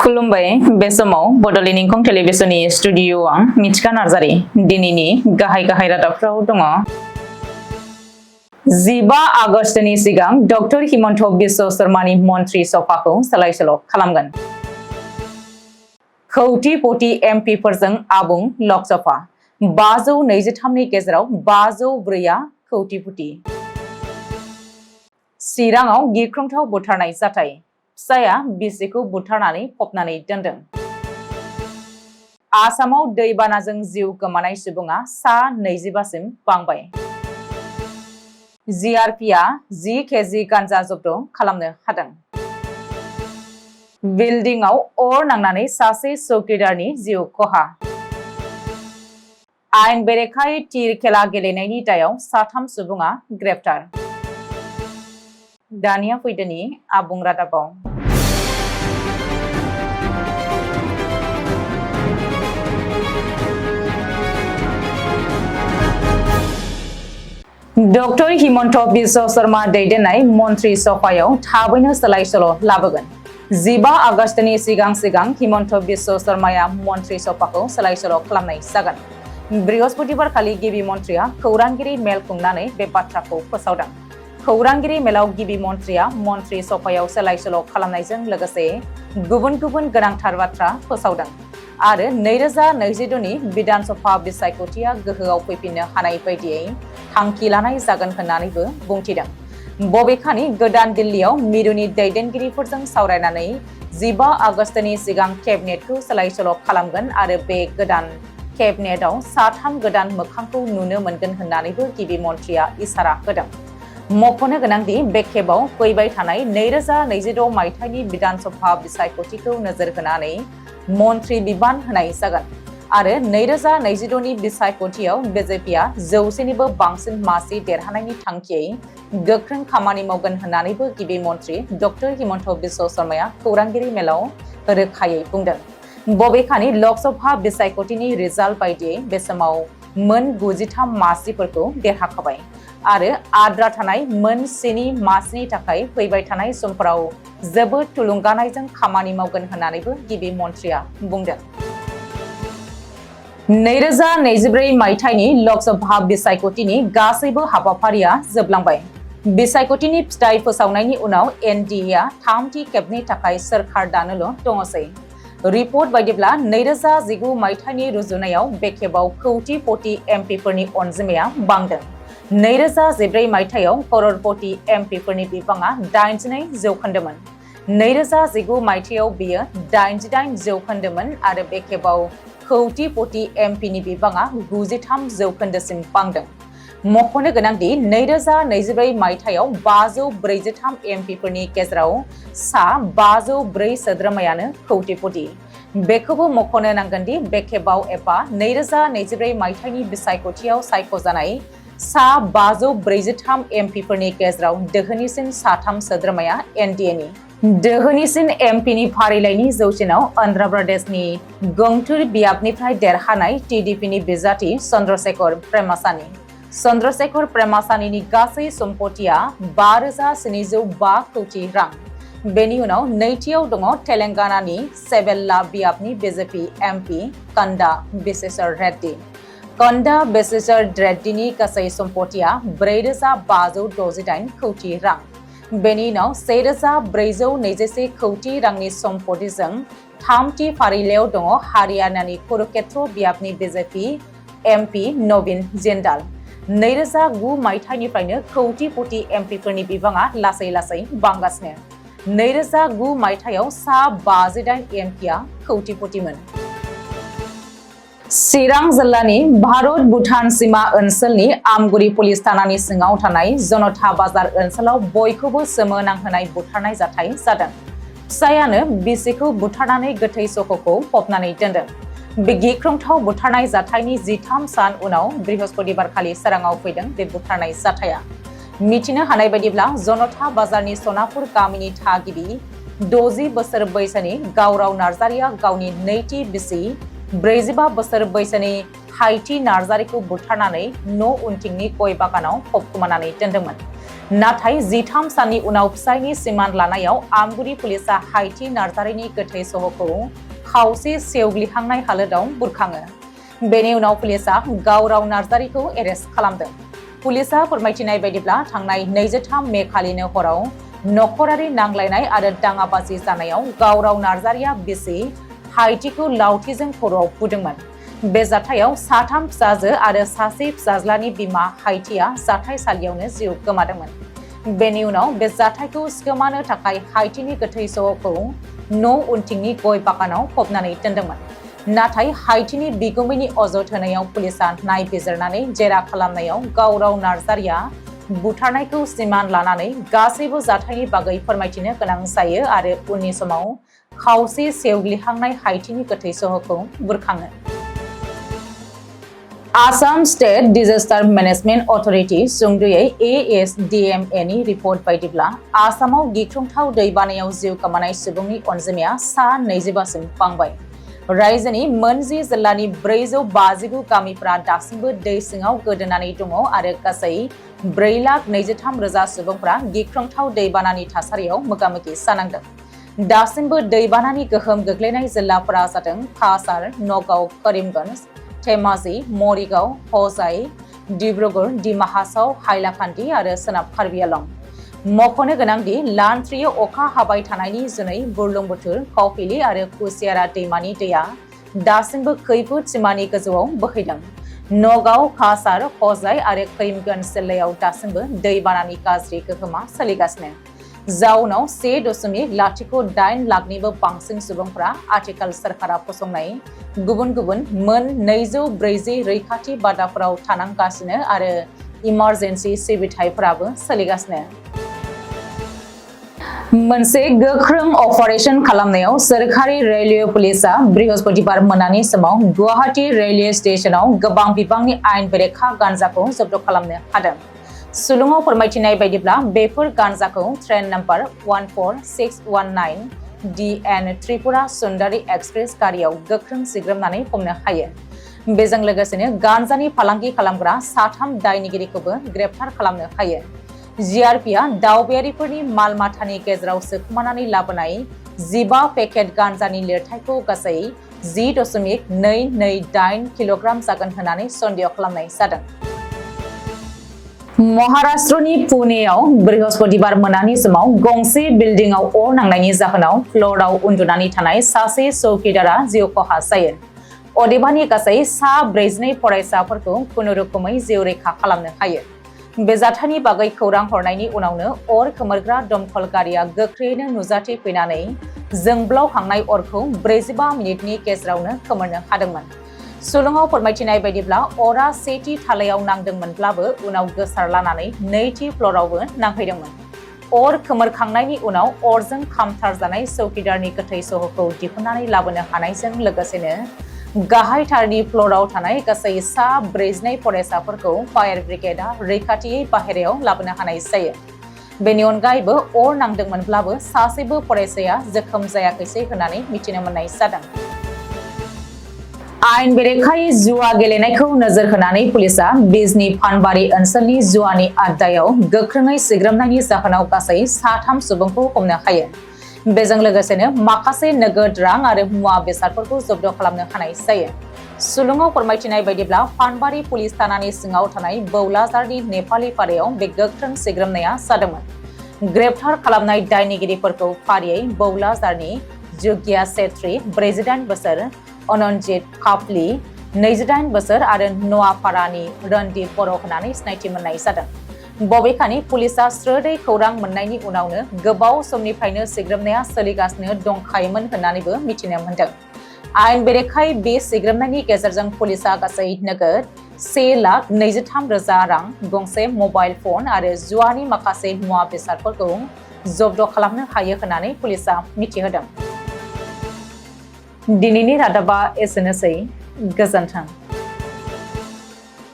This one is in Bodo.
खुलुमबाय बे समाव बड'लेण्ड इंखं टेलिभिजननि स्टुडिअ आं मिथिका नार्जारी दिनैनि गाहाय रादाबफ्राव दङ। 15 आगस्टनि सिगां डक्टर हिमन्त बिश्व शर्मानि मन्त्रि सभाखौ सोलाय-सोल' खालामगोन। कौटिपति एमपिफोरजों आबुं लकसभा 523 नि गेजेराव 504आ कौटिपति। चिराङाव गिख्रंथाव बुथारनाय जाथाय, फिसाया बिसिखौ बुथारनानै फबनानै दोनदों। आसामाव दैबानाजों जिउ गोमानाय सुबुङा सा 25 सिम बांबाय। जिआरपिआ 10 केजि गान्जा जब्द खालामनो हादों। बिल्डिंआव अर नांनानै सासे चौकीदारनि जिउ खहा। आयेन बेरेखायै तिर खेला गेलेनायनि दायाव 3 सुबुङा ग्रेप्तार। दानिया फैदोनि आबुं रादाबाव। डक्टर हिमन्त बिश्व शर्मा दैदेननाय मन्त्रि सभायाव थाबैनो सोलाय-सोल' लाबोगोन। 15 आगस्टनि सिगां हिमन्त बिश्व शर्माया मन्त्रि सभाखौ सोलाय-सोल' खालामनाय जागोन। बृहस्पतिबारखालि गिबि मन्थ्रिया खौरांगिरि मेल खुंनानै बे बाथ्राखौ फोसावदों। खौरांगिरि मेलाव गिबि मन्थ्रिया मन्त्रि सभायाव सोलाय-सोल' खालामनायजों लोगोसे गुबुन गोनांथार बाथ्रा फोसावदों आरो 2026 नि बिधानसभा बिसायख'थिया गोहोआव फैफिननो हानाय बायदियै थांखि लानाय जागोन होननानैबो बुंथिदों। बबेखानि गोदान दिल्लीयाव मिरुनि दैदेनगिरिफोरजों सावरायनानै 15 आगस्टनि सिगां केबिनेटखौ सोलाय-सोल' खालामगोन आरो बे गोदान केबिनेटआव 3 गोदान मोखांखौ नुनो मोनगोन होननानैबो गिबि मन्थ्रिया इसारा होदों। मख'नो गोनांदि बे खेबाव फैबाय थानाय 2026 मायथाइनि बिधानसभा बिसायख'थिखौ नोजोर होनानै मन्त्रि बिबान होनाय जागोन आरो 2026 नि बिसायख'थियाव बिजेपिआ 100 निबो बांसिन मासि देरहानायनि थांखियै गोख्रों खामानि मावगोन होननानैबो गिबि मन्थ्रि डक्टर हिमन्त बिश्व शर्माया खौरांगिरि मेलाव रोखायै बुंदों। बबेखानि लकसभा बिसायख'थिनि रिजाल्ट बायदियै बे समाव मोन 93 मासिफोरखौ देरहाखाबाय आरो आद्रा थानाय मोन 7 मासिनि थाखाय फैबाय थानाय समफोराव जोबोद थुलुंगानायजों खामानि मावगोन होननानैबो गिबि मन्थ्रिया बुंदों। 2024 मायथाइनि लकसभा बिसायख'थिनि गासैबो हाबाफारिया जोबलांबाय। बिसायख'थिनि फिथाइ फोसावनायनि उनाव एनडिएआ थामथि खेबनि थाखाय सोरखार दानोल' दङसै। रिपर्ट बायदिब्ला 2019 मायथाइनि रुजुनायाव बे खेबाव कौटिपति एमपिफोरनि अनजिमाया बांदों। 2014 मायथाइयाव करोड़पति एमपिफोरनि बिबाङा 82 जौखोन्दोमोन। 2019 मायथाइयाव बेयो 88 जौखोन्दोमोन आरो बे खेबाव कौटिपति एमपिनि बिबाङा 93 जौखोन्दोसिम बांदों। मख'नो गोनांदि 2024 मायथाइयाव 543 एमपिफोरनि गेजेराव सा 504 सोद्रोमायानो कौटिपति। बेखौबो मख'नो नांगोनदि बे खेबाव एबा 2024 मायथाइनि बिसायख'थियाव सायख'जानाय सा 543 एमपिफोरनि गेजेराव दोहोनिसिन 3 सोद्रोमाया एनडिएनि। दोहोनिसिन एमपिनि फारिलाइनि जौसिनाव अन्ध्र प्रदेशनि गंटुर बियाबनिफ्राय देरहानाय टीडीपीनि बिजाथि चन्द्रशेखर प्रेमासानी। चन्द्रशेखर प्रेमासानीनि गासै सम्पथिया 5,705 कौटि रां। बेनि उनाव नैथियाव दङ तेलेंगानानि सेबेल्ला बियाबनि बिजेपि एमपि कंडा विश्वेश्वर रेड्डी। कंडा विश्वेश्वर रेड्डीनि गासै सम्पथिया 4,568 कौटि रां। बेनि उनाव 1,421 कौटि रांनि सम्पथिजों थामथि फारिलाइयाव दङ हारियानानि कुरुक्षेत्र बियाबनि बिजेपि एमपि नवीन जिंदाल। 2009 मायथाइनिफ्रायनो कौटिपति एमपिफोरनि बिबाङा लासै बांगासिनो। 2009 मायथाइयाव सा 58 एमपिआ कौटिपतिमोन। चिरां जिल्लानि भारत-भुटान सीमा ओनसोलनि आमगुरि पुलिस थानानि सिङाव थानाय जनता बाजार ओनसोलाव बयखौबो सोमोनांहोनाय बुथारनाय जाथाय जादों। फिसायानो बिसिखौ बुथारनानै गोथै सह'खौ फबनानै दोनदों। बे गिख्रंथाव बुथारनाय जाथायनि 13 सान उनाव बृहस्पतिबारखालि सोराङाव फैदों बे बुथारनाय जाथाया। मिथिनो हानाय बायदिब्ला जनता बाजारनि सनापुर गामिनि थागिबि 60 बोसोर बैसोनि गावराव नार्जारिया गावनि नैथि बिसि 45 बोसोर बैसोनि हाइथि नार्जारिखौ बुथारनानै न' उनथिंनि गय बागानाव फबखुमानानै दोनदोंमोन। नाथाय 13 साननि उनाव फिसायनि सिमान लानायाव आमगुरि पुलिसा हाइथि नार्जारिनि गोथै सहखौ खावसे सेवग्लिहांनाय हालोदाव बुरखाङो। बेनि उनाव पुलिसा गावराव नार्जारिखौ एरेस्ट खालामदों। पुलिसा फोरमायथिनाय बायदिब्ला थांनाय 23 मे खालिनो हराव नखरारि नांलायनाय आरो दाङाबाजि जानायाव गावराव नार्जारिया बिसि हाइथिखौ लावथिजों खर'आव बुदोंमोन। बे जाथायाव 3 फिसाजो आरो सासे फिसाज्लानि बिमा हाइथिया जाथायसालियावनो जिउ गोमादोंमोन। बेनि उनाव बे जाथायखौ सिखोमानो थाखाय हाइथिनि गोथै सहखौ न' उनथिंनि गय बागानाव फबनानै दोनदोंमोन। नाथाय हाइथिनि बिगुमैनि अजद होनायाव पुलिसा नायबिजिरनानै जेरा खालामनायाव गावराव नार्जारिया बुथारनायखौ सिमान लानानै गासैबो जाथायनि बागै फोरमायथिनो गोनां जायो आरो उननि समाव खावसे सेवग्लिहांनाय हाइथिनि गोथै सहखौ बुरखाङो। Assam state disaster management authority सुंद'यै ASDMA नि रिपर्ट बायदिब्ला आसामाव गिख्रंथाव दैबानायाव जिउ गोमानाय सुबुंनि अनजिमाया 25 सिम बांबाय। रायजोनि मोन10 जिल्लानि 459 गामिफोरा दासिमबो दै सिङाव गोदोनानै दङ आरो गासै 4,23,000 सुबुंफोरा गिख्रंथाव दैबानानि थासारियाव मोगा-मोगि जानांदों। दासिमबो दैबानानि गोहोम गोग्लैनाय जिल्लाफोरा जादों काछार, नगाव, करिमगन्ज, धेमाजि, मरिगाव, हजाइ, डिब्रुगड़, डिमा हासाव, हाइलाकान्दि आरो सोनाब कार्बि आलं। मख'नो गोनांदि लान्थ्रियो अखा हाबाय थानायनि जुनै बुरलुंबुथुर, कपिली आरो कुसियारा दैमानि दैया दासिमबो खैफोद सिमानि गोजौआव बोहैदों। नगाव, काछार, हजाइ आरो करिमगन्ज जिल्लायाव दासिमबो दैबानानि गाज्रि गोहोमा सोलिगासिनो। जाउनाव 1.08 लाखनिबो बांसिन सुबुंफोरा आथिखाल सोरखारा फसंनाय गुबुन गुबुन मोन 240 रैखाथि बादाफोराव थानांगासिनो आरो इमारजेन्सि सिबिथायफोराबो सोलिगासिनो। मोनसे गोख्रों अपारेशन खालामनायाव सोरखारि रेलवे पुलिसा बृहस्पतिबार मोनानि समाव गुवाहाटी रेलवे स्टेशनाव गोबां बिबांनि आयेन बेरेखा गान्जाखौ जब्द खालामनो हादों। सुलुङाव फोरमायथिनाय बायदिब्ला बेफोर गान्जाखौ train number 14619 DN Tripura Sundari express गारियाव गोख्रों सिग्रोमनानै हमनो हायो। बेजों लोगोसेनो गान्जानि फालांगि खालामग्रा 3 दायनिगिरिखौबो ग्रेप्तार खालामनो हायो। जिआरपिआ दावबायारिफोरनि माल-माथानि गेजेराव सोखोमानानै लाबोनाय 15 पेकेट गान्जानि लिरथायखौ गासै 10.228 किल'ग्राम जागोन होननानै सन्देह खालामनाय जादों। महाराष्ट्रनि पुनेआव बृहस्पतिबार मोनानि समाव गंसे बिल्डिंआव अर नांनायनि जाहोनाव फ्ल'रआव उन्दुनानै थानाय सासे चौकिदारा जिउ खहा जायो। अदेबानि गासै 42 फरायसाफोरखौ खुनुरुखुमै जिउ रैखा खालामनो हायो। बे जाथायनि बागै खौरां हरनायनि उनावनो अर खोमोरग्रा दमखल गारिया गोख्रैयैनो नुजाथि फैनानै जोंब्लावखांनाय अरखौ 45 मिनिटनि गेजेरावनो खोमोरनो हादोंमोन। सुलुङाव फोरमायथिनाय बायदिब्ला अरा सेथि थालायाव नांदोंमोनब्लाबो उनाव गोसारलानानै नैथि फ्ल'रावबो नांहैदोंमोन। अर खोमोरखांनायनि उनाव अरजों खामथारजानाय चौकिदारनि गोथै सहखौ दिहुननानै लाबोनो हानायजों लोगोसेनो गाहाय थारनि फ्ल'रआव थानाय गासै 42 फरायसाफोरखौ फायार ब्रिगेडआ रैखाथियै बाहेरायाव लाबोनो हानाय जायो। बेनि अनगायैबो अर नांदोंमोनब्लाबो सासेबो फरायसाया जोखोम जायाखैसै होननानै मिथिनो मोननाय जादों। आयेन बेरेखायै जुवा गेलेनायखौ नोजोर होनानै पुलिसा बिजनी फानबारि ओनसोलनि जुवानि आड्डायाव गोख्रोङै सिग्रोमनायनि जाहोनाव गासै 3 सुबुंखौ हमनो हायो। बेजों लोगोसेनो माखासे नोगोद रां आरो मुवा बेसादफोरखौ जब्द खालामनो हानाय जायो। सुलुङाव फोरमायथिनाय बायदिब्ला फानबारि पुलिस थानानि सिङाव थानाय बौलाजारनि नेपालि पारायाव बे गोख्रों सिग्रोमनाया जादोंमोन। ग्रेप्तार खालामनाय दायनिगिरिफोरखौ फारियै बौलाजारनि जुग्या सेत्री 48 बोसोर, अनन्जित कापली 28 बोसोर आरो नवापारानि रणदीप बर' होननानै सिनायथि मोननाय जादों। बबेखानि पुलिसा स्रोदै खौरां मोननायनि उनावनो गोबाव समनिफ्रायनो सिग्रोमनाया सोलिगासिनो दंखायोमोन होननानैबो मिथिनो मोन्दों। आयेन बेरेखायै बे सिग्रोमनायनि गेजेरजों पुलिसा गासै नोगोद 1,23,000 रां, गंसे मबाइल फन आरो जुवानि माखासे मुवा बेसादफोरखौ जब्द खालामनो हायो होननानै पुलिसा मिथिहोदों। दिनैनि रादाबा एसेनोसै। गोजोन्थों।